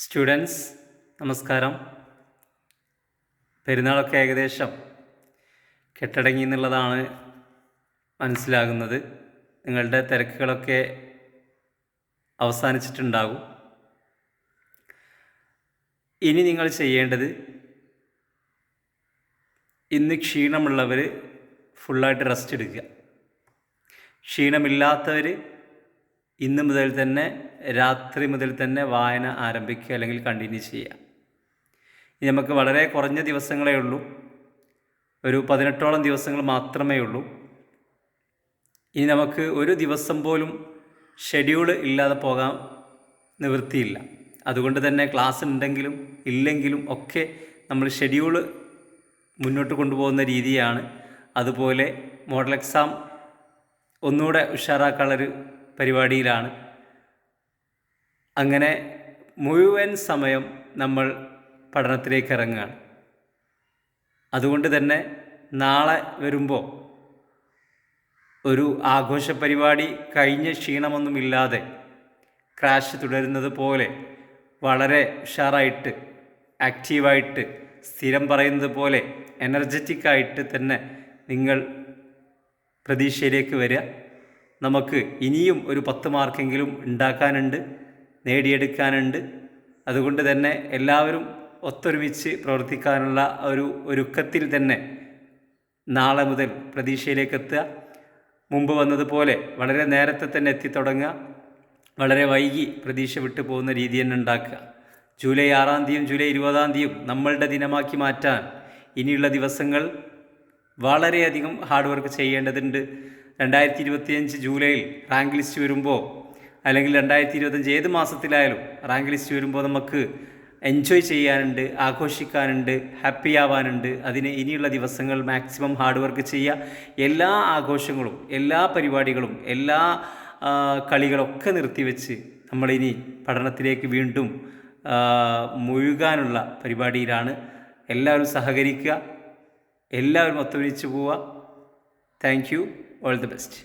Students നമസ്കാരം. പെരുന്നാളൊക്കെ ഏകദേശം കെട്ടടങ്ങി എന്നുള്ളതാണ് മനസ്സിലാകുന്നത്. നിങ്ങളുടെ തിരക്കുകളൊക്കെ അവസാനിച്ചിട്ടുണ്ടാകും. ഇനി നിങ്ങൾ ചെയ്യേണ്ടത്, ഇന്ന് ക്ഷീണമുള്ളവർ ഫുള്ളായിട്ട് റെസ്റ്റ് എടുക്കുക. ക്ഷീണമില്ലാത്തവർ ഇന്ന് മുതൽ തന്നെ, രാത്രി മുതൽ തന്നെ വായന ആരംഭിക്കുക, അല്ലെങ്കിൽ കണ്ടിന്യൂ ചെയ്യുക. ഇനി നമുക്ക് വളരെ കുറഞ്ഞ ദിവസങ്ങളേ ഉള്ളൂ, ഒരു 18ഓളം ദിവസങ്ങൾ മാത്രമേ ഉള്ളൂ. ഇനി നമുക്ക് ഒരു ദിവസം പോലും ഷെഡ്യൂൾ ഇല്ലാതെ പോകാൻ നിവൃത്തിയില്ല. അതുകൊണ്ട് തന്നെ ക്ലാസ് ഉണ്ടെങ്കിലും ഇല്ലെങ്കിലും ഒക്കെ നമ്മൾ ഷെഡ്യൂൾ മുന്നോട്ട് കൊണ്ടുപോകുന്ന രീതിയാണ്. അതുപോലെ മോഡൽ എക്സാം ഒന്നുകൂടെ ഉഷാറാക്കാനുള്ളൊരു പരിപാടിയിലാണ്. അങ്ങനെ മുഴുവൻ സമയം നമ്മൾ പഠനത്തിലേക്ക് ഇറങ്ങുകയാണ്. അതുകൊണ്ട് തന്നെ നാളെ വരുമ്പോൾ ഒരു ആഘോഷ പരിപാടി കഴിഞ്ഞ ക്ഷീണമൊന്നുമില്ലാതെ ക്രാഷ് തുടരുന്നത് പോലെ വളരെ ഉഷാറായിട്ട്, ആക്റ്റീവായിട്ട്, സ്ഥിരം പറയുന്നത് പോലെ എനർജറ്റിക്കായിട്ട് തന്നെ നിങ്ങൾ പ്രതീക്ഷയിലേക്ക് വരിക. നമുക്ക് ഇനിയും ഒരു 10 മാർക്കെങ്കിലും ഉണ്ടാക്കാനുണ്ട്, നേടിയെടുക്കാനുണ്ട്. അതുകൊണ്ട് തന്നെ എല്ലാവരും ഒത്തൊരുമിച്ച് പ്രവർത്തിക്കാനുള്ള ഒരു ഒരുക്കത്തിൽ തന്നെ നാളെ മുതൽ പ്രതീക്ഷയിലേക്ക് എത്തുക. മുമ്പ് വന്നതുപോലെ വളരെ നേരത്തെ തന്നെ എത്തിത്തുടങ്ങുക. വളരെ വൈകി പ്രതീക്ഷ വിട്ടു പോകുന്ന രീതി തന്നെ ഉണ്ടാക്കുക. ജൂലൈ 6-ാം തീയതിയും ജൂലൈ 20-ാം തീയതിയും നമ്മളുടെ ദിനമാക്കി മാറ്റാൻ ഇനിയുള്ള ദിവസങ്ങൾ വളരെയധികം ഹാർഡ് വർക്ക് ചെയ്യേണ്ടതുണ്ട്. 2025 ജൂലൈയിൽ റാങ്ക് ലിസ്റ്റ് വരുമ്പോൾ, അല്ലെങ്കിൽ 2025 ഏത് മാസത്തിലായാലും റാങ്ക് ലിസ്റ്റ് വരുമ്പോൾ നമുക്ക് എൻജോയ് ചെയ്യാനുണ്ട്, ആഘോഷിക്കാനുണ്ട്, ഹാപ്പി ആവാനുണ്ട്. അതിന് ഇനിയുള്ള ദിവസങ്ങൾ മാക്സിമം ഹാർഡ് വർക്ക് ചെയ്യുക. എല്ലാ ആഘോഷങ്ങളും, എല്ലാ പരിപാടികളും, എല്ലാ കളികളൊക്കെ നിർത്തിവെച്ച് നമ്മളിനി പഠനത്തിലേക്ക് വീണ്ടും മുഴുകാനുള്ള പരിപാടിയിലാണ്. എല്ലാവരും സഹകരിക്കുക, എല്ലാവരും ഒത്തൊരുമിച്ച് പോവുക. Thank you. All the best.